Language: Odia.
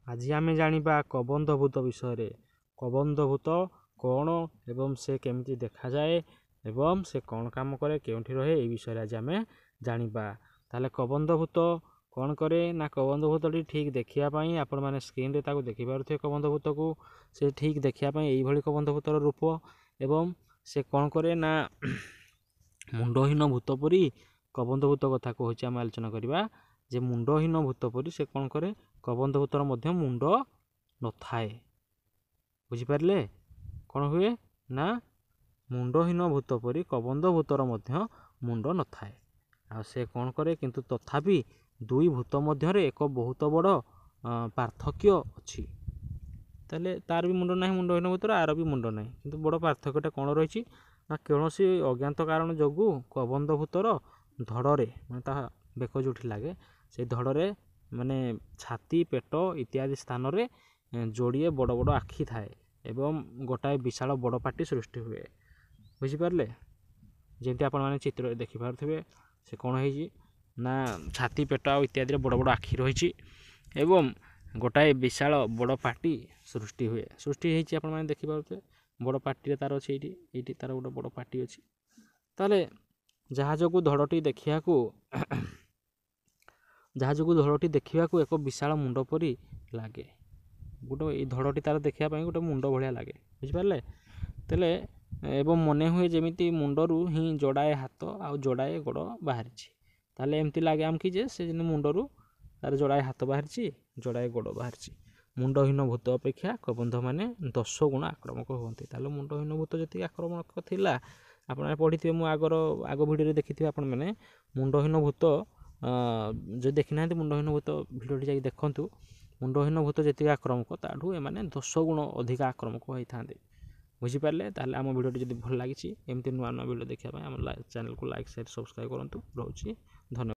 ଆଜି ଆମେ ଜାଣିବା କବନ୍ଧଭୂତ ବିଷୟରେ। କବନ୍ଧଭୂତ କ'ଣ ଏବଂ ସେ କେମିତି ଦେଖାଯାଏ ଏବଂ ସେ କ'ଣ କାମ କରେ, କେଉଁଠି ରହେ, ଏହି ବିଷୟରେ ଆଜି ଆମେ ଜାଣିବା। ତାହେଲେ କବନ୍ଧଭୂତ କ'ଣ କରେ ନା, କବନ୍ଧଭୂତଟି ଠିକ୍ ଦେଖିବା ପାଇଁ ଆପଣମାନେ ସ୍କ୍ରିନ୍ରେ ତାକୁ ଦେଖିପାରୁଥିବେ। କବନ୍ଧଭୂତକୁ ସେ ଠିକ୍ ଦେଖିବା ପାଇଁ ଏଇଭଳି କବନ୍ଧଭୂତର ରୂପ। ଏବଂ ସେ କ'ଣ କରେ ନା ମୁଣ୍ଡହୀନ ଭୂତ ପରି କବନ୍ଧଭୂତ କଥା କହୁଛି ଆମେ ଆଲୋଚନା କରିବା ଯେ ମୁଣ୍ଡହୀନ ଭୂତ ପରି ସେ କ'ଣ କରେ, କବନ୍ଧଭୂତର ମଧ୍ୟ ମୁଣ୍ଡ ନଥାଏ। ବୁଝିପାରିଲେ କ'ଣ ହୁଏ ନା ମୁଣ୍ଡହୀନ ଭୂତ ପରି କବନ୍ଧଭୂତର ମଧ୍ୟ ମୁଣ୍ଡ ନଥାଏ। ଆଉ ସେ କ'ଣ କରେ, କିନ୍ତୁ ତଥାପି ଦୁଇ ଭୂତ ମଧ୍ୟରେ ଏକ ବହୁତ ବଡ଼ ପାର୍ଥକ୍ୟ ଅଛି। ତାହେଲେ ତାର ବି ମୁଣ୍ଡ ନାହିଁ, ମୁଣ୍ଡହୀନ ଭୂତର, ଆର ବି ମୁଣ୍ଡ ନାହିଁ, କିନ୍ତୁ ବଡ଼ ପାର୍ଥକ୍ୟଟା କ'ଣ ରହିଛି ନା କୌଣସି ଅଜ୍ଞାତ କାରଣ ଯୋଗୁଁ କବନ୍ଧଭୂତର ଧଡ଼ରେ ମାନେ ତା ବେକ ଯେଉଁଠି ଲାଗେ ସେଇ ଧଡ଼ରେ ମାନେ ଛାତି, ପେଟ ଇତ୍ୟାଦି ସ୍ଥାନରେ ଯୋଡ଼ିଏ ବଡ଼ ବଡ଼ ଆଖି ଥାଏ ଏବଂ ଗୋଟାଏ ବିଶାଳ ବଡ଼ ପାଟି ସୃଷ୍ଟି ହୁଏ। ବୁଝିପାରିଲେ? ଯେମିତି ଆପଣମାନେ ଚିତ୍ରରେ ଦେଖିପାରୁଥିବେ ସେ କ'ଣ ହେଇଛି ନା ଛାତି, ପେଟ ଆଉ ଇତ୍ୟାଦିରେ ବଡ଼ ବଡ଼ ଆଖି ରହିଛି ଏବଂ ଗୋଟାଏ ବିଶାଳ ବଡ଼ ପାଟି ସୃଷ୍ଟି ହେଇଛି। ଆପଣମାନେ ଦେଖିପାରୁଥିବେ ବଡ଼ ପାଟିରେ ତାର ଅଛି, ଏଇଠି ତାର ଗୋଟେ ବଡ଼ ପାଟି ଅଛି। ତାହେଲେ ଯାହା ଯୋଗୁଁ ଧଡ଼ଟି ଦେଖିବାକୁ ଏକ ବିଶାଳ ମୁଣ୍ଡ ପରି ଲାଗେ। ଏଇ ଧଡ଼ଟି ତାର ଦେଖିବା ପାଇଁ ଗୋଟେ ମୁଣ୍ଡ ଭଳିଆ ଲାଗେ। ବୁଝିପାରିଲେ? ତାହେଲେ ଏବଂ ମନେ ହୁଏ ଯେମିତି ମୁଣ୍ଡରୁ ହିଁ ଯୋଡ଼ାଏ ହାତ ଆଉ ଯୋଡ଼ାଏ ଗୋଡ଼ ବାହାରିଛି। ତାହେଲେ ଏମିତି ଲାଗେ ଆମକୁ ଯେ ସେ ଯେମିତି ମୁଣ୍ଡରୁ ତାର ଯୋଡ଼ାଏ ହାତ ବାହାରିଛି, ଯୋଡ଼ାଏ ଗୋଡ଼ ବାହାରିଛି। ମୁଣ୍ଡହୀନ ଭୂତ ଅପେକ୍ଷା କବନ୍ଧମାନେ 10 ଗୁଣ ଆକ୍ରମକ ହୁଅନ୍ତି। ତାହେଲେ ମୁଣ୍ଡହୀନ ଭୂତ ଯେତିକି ଆକ୍ରମକ ଥିଲା ଆପଣମାନେ ପଢ଼ିଥିବେ, ମୁଁ ଆଗ ଭିଡ଼ିଓରେ ଦେଖିଥିବେ ଆପଣମାନେ। ମୁଣ୍ଡହୀନ ଭୂତ ଯଦି ଦେଖିନାହାନ୍ତି ମୁଣ୍ଡହୀନ ଭୂତ ଭିଡ଼ିଓଟି ଯାଇକି ଦେଖନ୍ତୁ। ମୁଣ୍ଡହୀନ ଭୂତ ଯେତିକି ଆକ୍ରମକ ତାଠୁ ଏମାନେ 10 ଗୁଣ ଅଧିକା ଆକ୍ରମକ ହୋଇଥାନ୍ତି। ବୁଝିପାରିଲେ? ତାହେଲେ ଆମ ଭିଡ଼ିଓଟି ଯଦି ଭଲ ଲାଗିଛି ଏମିତି ନୂଆ ନୂଆ ଭିଡ଼ିଓ ଦେଖିବା ପାଇଁ ଆମ ଚ୍ୟାନେଲକୁ ଲାଇକ୍, ସେୟାର, ସବସ୍କ୍ରାଇବ୍ କରନ୍ତୁ। ରହୁଛି, ଧନ୍ୟବାଦ।